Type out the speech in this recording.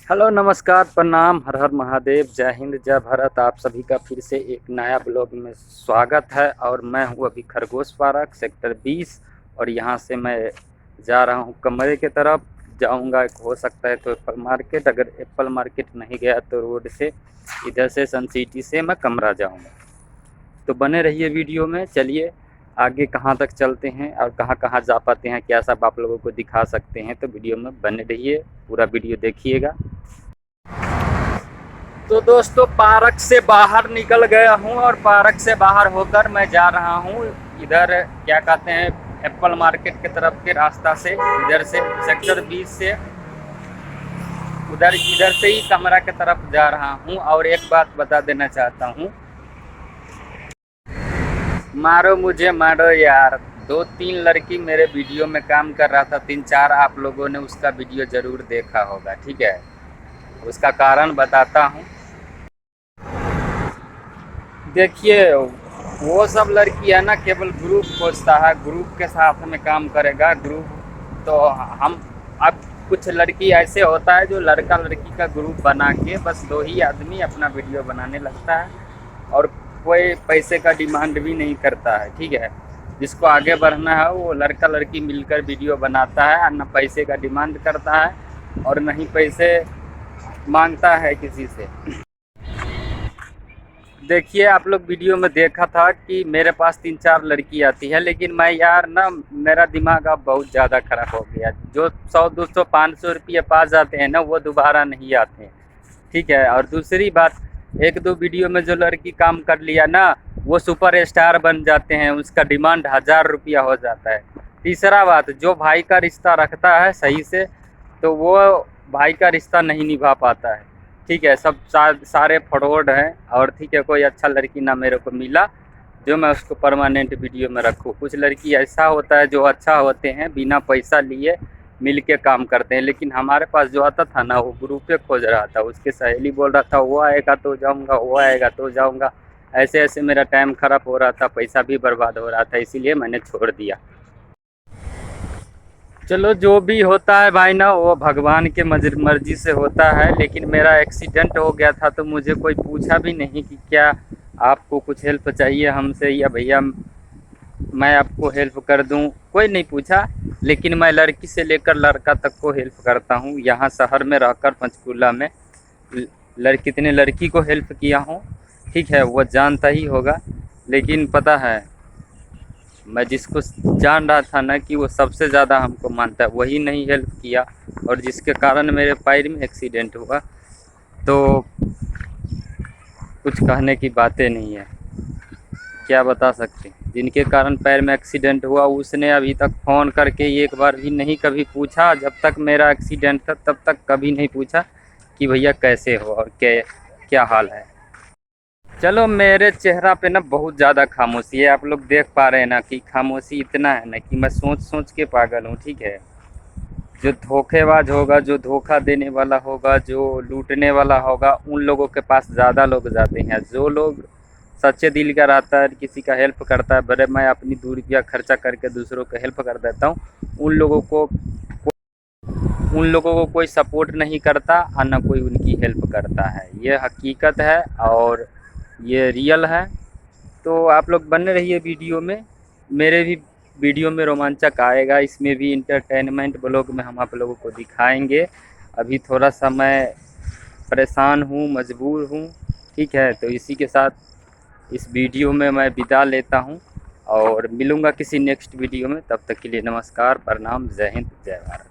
Hello नमस्कार प्रणाम हर हर महादेव जय हिंद जय भारत। आप सभी का फिर से एक नया ब्लॉग में स्वागत है। और मैं हूँ अभी खरगोश पार्क सेक्टर 20 और यहाँ से मैं जा रहा हूँ कमरे की तरफ जाऊँगा। हो सकता है तो एप्पल मार्केट, अगर एप्पल मार्केट नहीं गया तो रोड से इधर से सन सिटी से मैं कमरा जाऊँगा। तो बने रहिए वीडियो में। चलिए आगे कहाँ तक चलते हैं और कहाँ कहाँ जा पाते हैं, क्या सब आप लोगों को दिखा सकते हैं। तो वीडियो में बने रहिए, पूरा वीडियो देखिएगा। तो दोस्तों पार्क से बाहर निकल गया हूँ और पार्क से बाहर होकर मैं जा रहा हूँ इधर क्या कहते हैं एप्पल मार्केट की तरफ के रास्ता से। इधर से सेक्टर 20 से इधर से ही कमरा की तरफ जा रहा हूँ। और एक बात बता देना चाहता हूँ, मारो मुझे मारो यार, 2-3 लड़की मेरे वीडियो में काम कर रहा था, 3-4 आप लोगों ने उसका वीडियो ज़रूर देखा होगा। ठीक है, उसका कारण बताता हूँ। देखिए वो सब लड़की है ना, केवल ग्रुप खोजता है, ग्रुप के साथ में काम करेगा ग्रुप। तो हम अब कुछ लड़की ऐसे होता है जो लड़का लड़की का ग्रुप बना के बस 2 ही आदमी अपना वीडियो बनाने लगता है और कोई पैसे का डिमांड भी नहीं करता है। ठीक है, जिसको आगे बढ़ना है वो लड़का लड़की मिलकर वीडियो बनाता है, ना पैसे का डिमांड करता है और ना ही पैसे मांगता है किसी से। देखिए आप लोग वीडियो में देखा था कि मेरे पास 3-4 लड़की आती है, लेकिन मैं यार ना मेरा दिमाग अब बहुत ज़्यादा ख़राब हो गया। जो 100-200-500 रुपये पा जाते हैं ना वो दोबारा नहीं आते हैं। ठीक है, और दूसरी बात, 1-2 वीडियो में जो लड़की काम कर लिया ना वो सुपर स्टार बन जाते हैं, उसका डिमांड 1000 रुपया हो जाता है। तीसरा बात, जो भाई का रिश्ता रखता है सही से तो वो भाई का रिश्ता नहीं निभा पाता है। ठीक है, सब सारे फ्रॉड हैं। और ठीक है, कोई अच्छा लड़की ना मेरे को मिला जो मैं उसको परमानेंट वीडियो में रखूँ। कुछ लड़की ऐसा होता है जो अच्छा होते हैं, बिना पैसा लिए मिल के काम करते हैं। लेकिन हमारे पास जो आता था ना वो ग्रुपे खोज रहा था, उसके सहेली बोल रहा था वो आएगा तो जाऊंगा, वो आएगा तो जाऊंगा। ऐसे ऐसे मेरा टाइम ख़राब हो रहा था, पैसा भी बर्बाद हो रहा था, इसीलिए मैंने छोड़ दिया। चलो जो भी होता है भाई ना वो भगवान के मर्जी से होता है। लेकिन मेरा एक्सीडेंट हो गया था तो मुझे कोई पूछा भी नहीं कि क्या आपको कुछ हेल्प चाहिए हमसे या भैया मैं आपको हेल्प कर दूं, कोई नहीं पूछा। लेकिन मैं लड़की से लेकर लड़का तक को हेल्प करता हूं। यहाँ शहर में रहकर पंचकूला में कितने लड़की को हेल्प किया हूँ, ठीक है, वो जानता ही होगा। लेकिन पता है मैं जिसको जान रहा था ना कि वो सबसे ज़्यादा हमको मानता है वही नहीं हेल्प किया, और जिसके कारण मेरे पैर में एक्सीडेंट हुआ। तो कुछ कहने की बातें नहीं है, क्या बता सकते हैं। जिनके कारण पैर में एक्सीडेंट हुआ उसने अभी तक फ़ोन करके एक बार भी नहीं कभी पूछा। जब तक मेरा एक्सीडेंट था तब तक कभी नहीं पूछा कि भैया कैसे हो और क्या क्या हाल है। चलो मेरे चेहरा पे ना बहुत ज़्यादा खामोशी है, आप लोग देख पा रहे हैं ना कि खामोशी इतना है ना कि मैं सोच सोच के पागल हूँ। ठीक है, जो धोखेबाज होगा, जो धोखा देने वाला होगा, जो लूटने वाला होगा, उन लोगों के पास ज़्यादा लोग जाते हैं। जो लोग सच्चे दिल का रहता है, किसी का हेल्प करता है, बड़े मैं अपनी 2 रुपया खर्चा करके दूसरों को हेल्प कर देता हूँ, उन लोगों को कोई सपोर्ट नहीं करता और ना कोई उनकी हेल्प करता है। ये हकीकत है और ये रियल है। तो आप लोग बने रहिए वीडियो में। मेरे भी वीडियो में रोमांचक आएगा, इसमें भी इंटरटेनमेंट ब्लॉग में हम आप लोगों को दिखाएंगे। अभी थोड़ा सा मैं परेशान हूँ, मजबूर हूँ। ठीक है, तो इसी के साथ इस वीडियो में मैं विदा लेता हूँ और मिलूँगा किसी नेक्स्ट वीडियो में। तब तक के लिए नमस्कार, प्रणाम, जय हिंद, जय भारत।